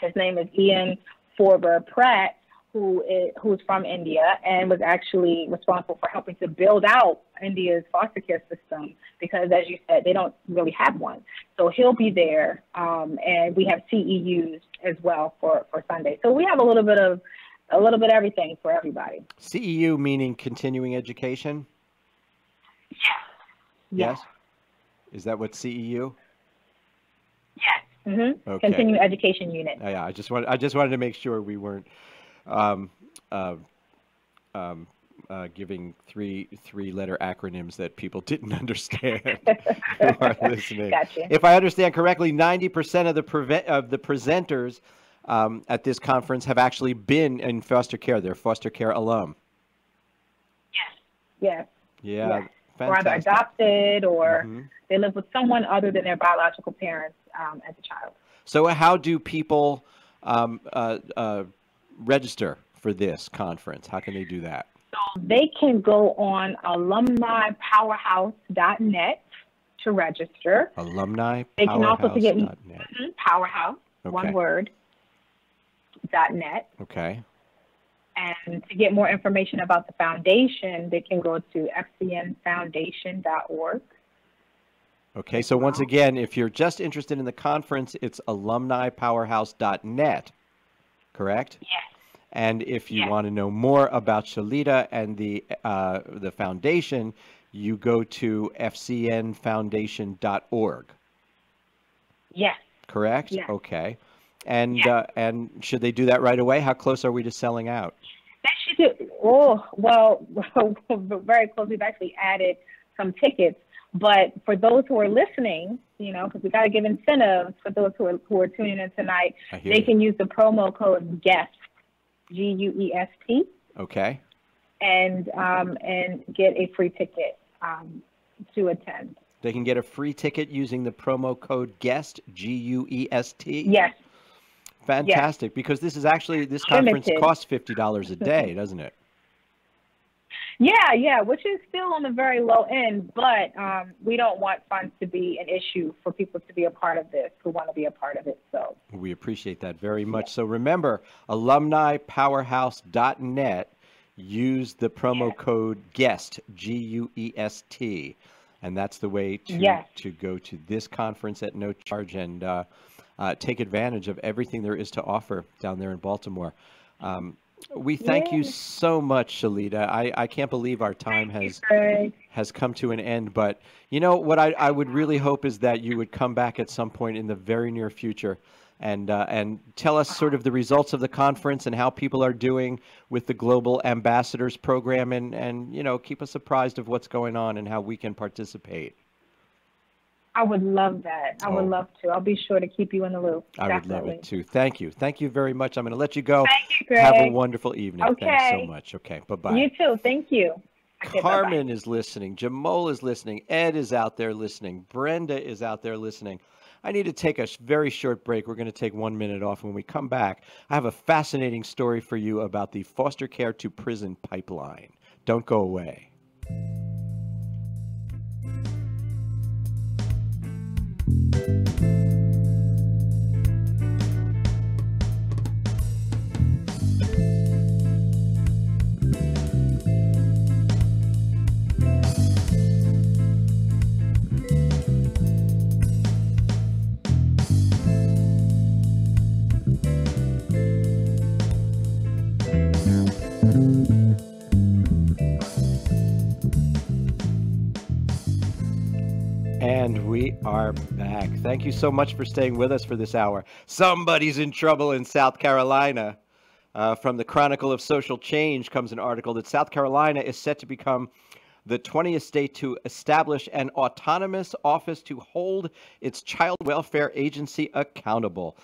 his name is Ian Forber Pratt, who's from India and was actually responsible for helping to build out India's foster care system, because, as you said, they don't really have one. So he'll be there, and we have CEUs as well for Sunday. So we have a little bit of everything for everybody. CEU meaning continuing education? Yes. Is that what CEU? Yes. Mm-hmm. Okay. Continuing education unit. Yeah. I just wanted to make sure we weren't giving three-letter acronyms that people didn't understand who are listening. Gotcha. If I understand correctly, 90% of the presenters at this conference have actually been in foster care. They're foster care alum. Yes. Yeah. Yes. Or either adopted or they live with someone other than their biological parents as a child. So how do people register for this conference? How can they do that? So they can go on alumnipowerhouse.net to register. Alumnipowerhouse.net. They can also get Powerhouse, one word, .net. Okay. And to get more information about the foundation, they can go to fcnfoundation.org. Okay, so once again, if you're just interested in the conference, it's alumnipowerhouse.net, correct? Yes. And if you want to know more about Shalita and the foundation, you go to fcnfoundation.org. Yes. Correct? Yes. Okay. And and should they do that right away? How close are we to selling out? They should do. Oh, well, very close. We've actually added some tickets. But for those who are listening, because we got to give incentives for those who are tuning in tonight, they can use the promo code GUEST, GUEST. Okay. And get a free ticket to attend. They can get a free ticket using the promo code GUEST, GUEST? Yes. Fantastic, yes. Because this conference costs $50 a day, doesn't it? Yeah, which is still on the very low end, but we don't want funds to be an issue for people to be a part of this, who want to be a part of it. So we appreciate that very much. Yeah. So remember, alumnipowerhouse.net, use the promo code GUEST, GUEST, and that's the way to go to this conference at no charge and take advantage of everything there is to offer down there in Baltimore. We thank you so much, Shalita. I can't believe our time has come to an end. But you know what I would really hope is that you would come back at some point in the very near future and tell us sort of the results of the conference and how people are doing with the Global Ambassadors Program and keep us apprised of what's going on and how we can participate. I would love that. I would love to. I'll be sure to keep you in the loop. I would love it too. Thank you. Thank you very much. I'm going to let you go. Thank you, Greg. Have a wonderful evening. Okay. Thanks so much. Okay. Bye-bye. You too. Thank you. Okay, Carmen is listening. Jamal is listening. Ed is out there listening. Brenda is out there listening. I need to take a very short break. We're going to take 1 minute off. When we come back, I have a fascinating story for you about the foster care to prison pipeline. Don't go away. And we are back. Thank you so much for staying with us for this hour. Somebody's in trouble in South Carolina. From the Chronicle of Social Change comes an article that South Carolina is set to become the 20th state to establish an autonomous office to hold its child welfare agency accountable.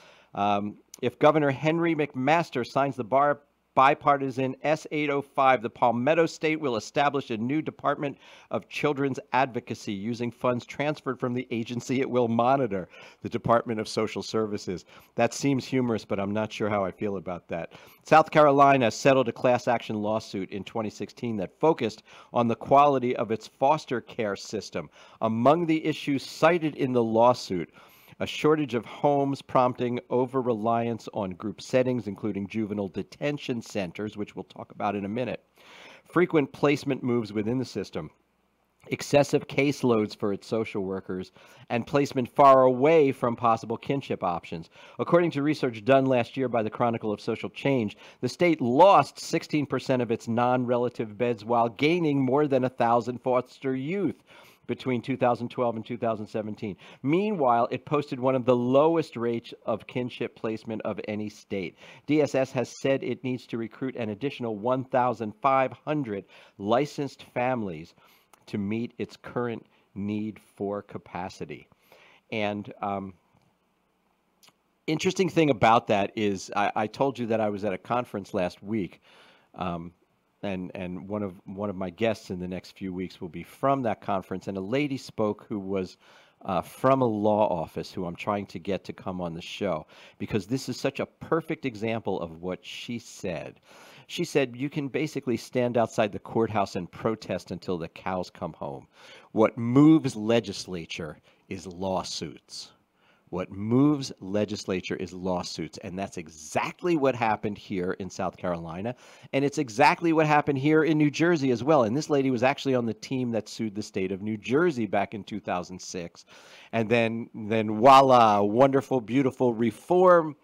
If Governor Henry McMaster signs the bipartisan S-805, the Palmetto State will establish a new Department of Children's Advocacy using funds transferred from the agency it will monitor, the Department of Social Services. That seems humorous, but I'm not sure how I feel about that. South Carolina settled a class action lawsuit in 2016 that focused on the quality of its foster care system. Among the issues cited in the lawsuit, a shortage of homes prompting over-reliance on group settings, including juvenile detention centers, which we'll talk about in a minute, frequent placement moves within the system, excessive caseloads for its social workers, and placement far away from possible kinship options. According to research done last year by the Chronicle of Social Change, the state lost 16% of its non-relative beds while gaining more than 1,000 foster youth between 2012 and 2017. Meanwhile, it posted one of the lowest rates of kinship placement of any state. DSS has said it needs to recruit an additional 1,500 licensed families to meet its current need for capacity. And interesting thing about that is I told you that I was at a conference last week. And one of my guests in the next few weeks will be from that conference. And a lady spoke who was from a law office who I'm trying to get to come on the show, because this is such a perfect example of what she said. She said, you can basically stand outside the courthouse and protest until the cows come home. What moves legislature is lawsuits. What moves legislature is lawsuits, and that's exactly what happened here in South Carolina, and it's exactly what happened here in New Jersey as well. And this lady was actually on the team that sued the state of New Jersey back in 2006, and then voila, wonderful, beautiful reform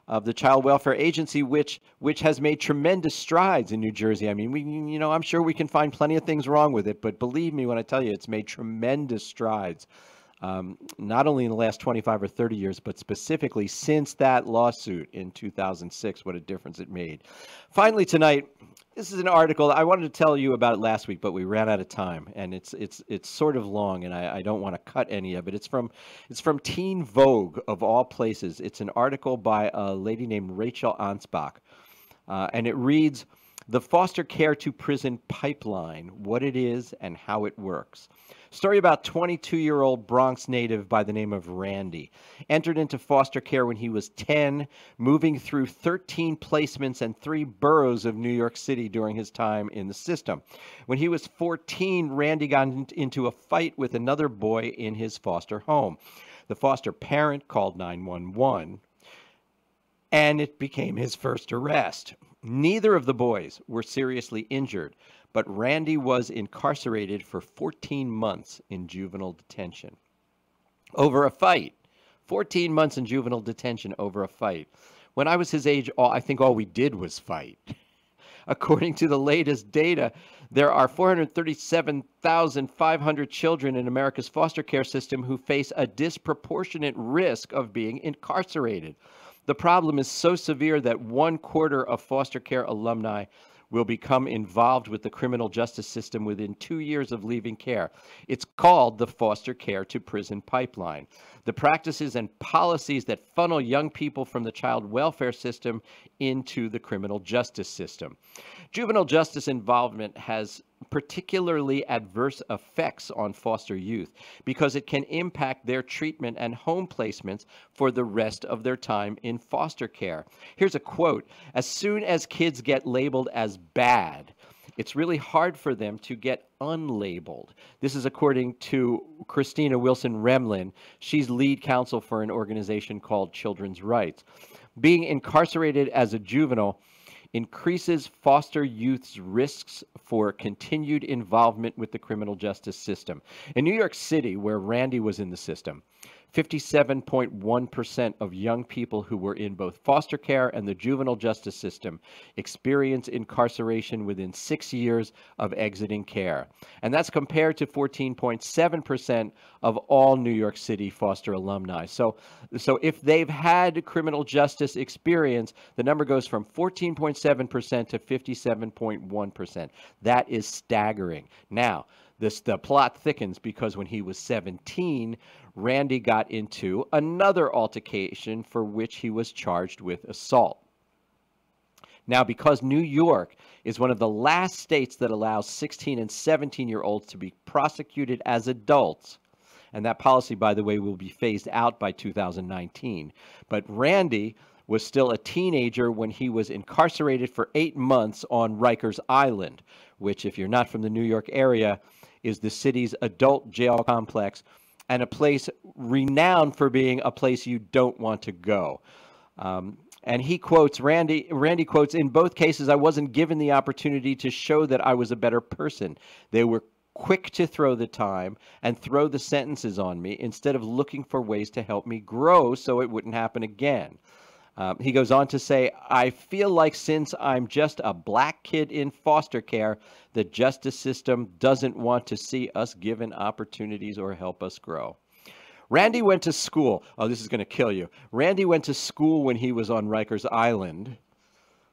of the Child Welfare Agency, which has made tremendous strides in New Jersey. I mean, I'm sure we can find plenty of things wrong with it, but believe me when I tell you, it's made tremendous strides. not only in the last 25 or 30 years, but specifically since that lawsuit in 2006, what a difference it made. Finally, tonight, this is an article. I wanted to tell you about it last week, but we ran out of time, and it's sort of long, and I don't want to cut any of it. It's from Teen Vogue, of all places. It's an article by a lady named Rachel Ansbach, and it reads, "The Foster Care to Prison Pipeline, What It Is and How It Works." Story about 22-year-old Bronx native by the name of Randy. Entered into foster care when he was 10, moving through 13 placements and 3 boroughs of New York City during his time in the system. When he was 14, Randy got into a fight with another boy in his foster home. The foster parent called 911, and it became his first arrest. Neither of the boys were seriously injured, but Randy was incarcerated for 14 months in juvenile detention over a fight. 14 months in juvenile detention over a fight. When I was his age, I think all we did was fight. According to the latest data, there are 437,500 children in America's foster care system who face a disproportionate risk of being incarcerated. The problem is so severe that 1/4 of foster care alumni will become involved with the criminal justice system within 2 years of leaving care. It's called the Foster Care to Prison Pipeline. The practices and policies that funnel young people from the child welfare system into the criminal justice system. Juvenile justice involvement has particularly adverse effects on foster youth because it can impact their treatment and home placements for the rest of their time in foster care. Here's a quote: "As soon as kids get labeled as bad, it's really hard for them to get unlabeled." This is according to Christina Wilson Remlin. She's lead counsel for an organization called Children's Rights. Being incarcerated as a juvenile increases foster youth's risks for continued involvement with the criminal justice system. In New York City, where Randy was in the system, 57.1% of young people who were in both foster care and the juvenile justice system experience incarceration within 6 years of exiting care. And that's compared to 14.7% of all New York City foster alumni. So if they've had criminal justice experience, the number goes from 14.7% to 57.1%. That is staggering. Now, the plot thickens because when he was 17, Randy got into another altercation for which he was charged with assault. Now, because New York is one of the last states that allows 16 and 17-year-olds to be prosecuted as adults, and that policy, by the way, will be phased out by 2019, but Randy was still a teenager when he was incarcerated for 8 months on Rikers Island, which, if you're not from the New York area, is the city's adult jail complex and a place renowned for being a place you don't want to go. And he quotes, Randy quotes, "In both cases, I wasn't given the opportunity to show that I was a better person. They were quick to throw the time and throw the sentences on me instead of looking for ways to help me grow so it wouldn't happen again." He goes on to say, "I feel like since I'm just a black kid in foster care, the justice system doesn't want to see us given opportunities or help us grow." Randy went to school. Oh, this is going to kill you. Randy went to school when he was on Rikers Island.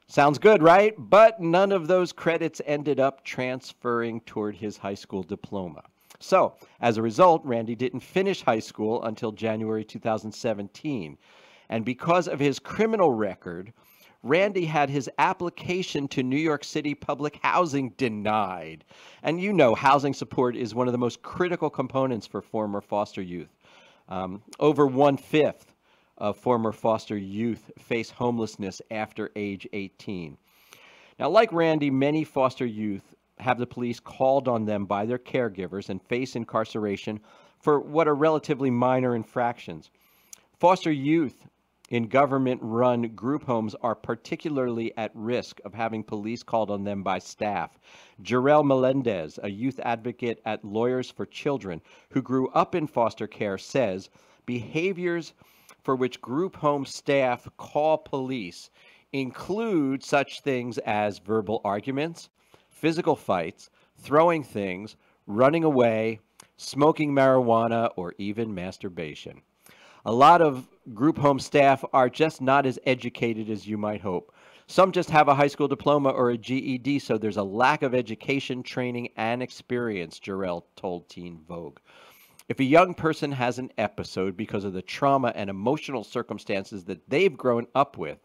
Sounds good, right? But none of those credits ended up transferring toward his high school diploma. So, as a result, Randy didn't finish high school until January 2017. And because of his criminal record, Randy had his application to New York City public housing denied. And you know, housing support is one of the most critical components for former foster youth. Over 1/5 of former foster youth face homelessness after age 18. Now, like Randy, many foster youth have the police called on them by their caregivers and face incarceration for what are relatively minor infractions. Foster youth in government-run group homes are particularly at risk of having police called on them by staff. Jarrell Melendez, a youth advocate at Lawyers for Children who grew up in foster care, says behaviors for which group home staff call police include such things as verbal arguments, physical fights, throwing things, running away, smoking marijuana, or even masturbation. A lot of group home staff are just not as educated as you might hope. Some just have a high school diploma or a GED, so there's a lack of education, training, and experience, Jarrell told Teen Vogue. If a young person has an episode because of the trauma and emotional circumstances that they've grown up with,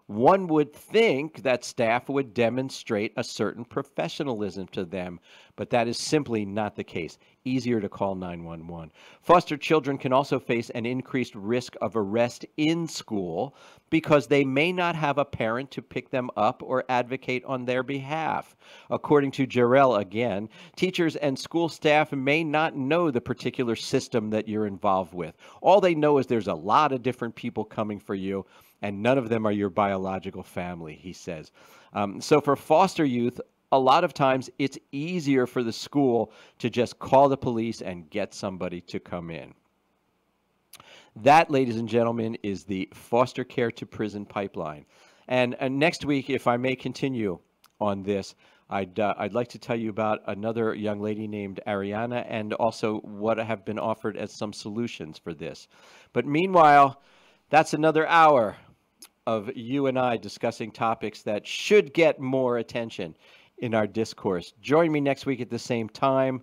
one would think that staff would demonstrate a certain professionalism to them, but that is simply not the case. Easier to call 911. Foster children can also face an increased risk of arrest in school because they may not have a parent to pick them up or advocate on their behalf. According to Jarrell again, teachers and school staff may not know the particular system that you're involved with. All they know is there's a lot of different people coming for you, and none of them are your biological family, he says. So for foster youth, a lot of times it's easier for the school to just call the police and get somebody to come in. That, ladies and gentlemen, is the foster care to prison pipeline. And next week, if I may continue on this, I'd like to tell you about another young lady named Ariana and also what have been offered as some solutions for this. But meanwhile, that's another hour of you and I discussing topics that should get more attention in our discourse. Join me next week at the same time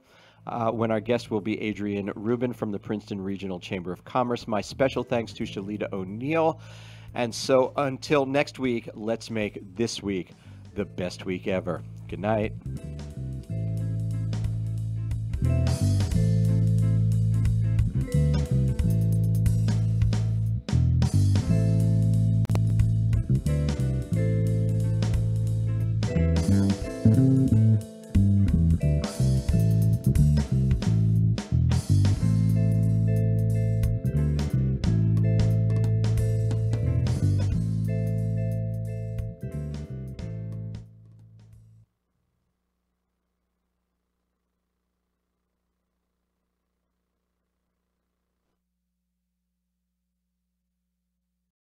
when our guest will be Adrian Rubin from the Princeton Regional Chamber of Commerce. My special thanks to Shalita O'Neill. And so until next week, let's make this week the best week ever. Good night.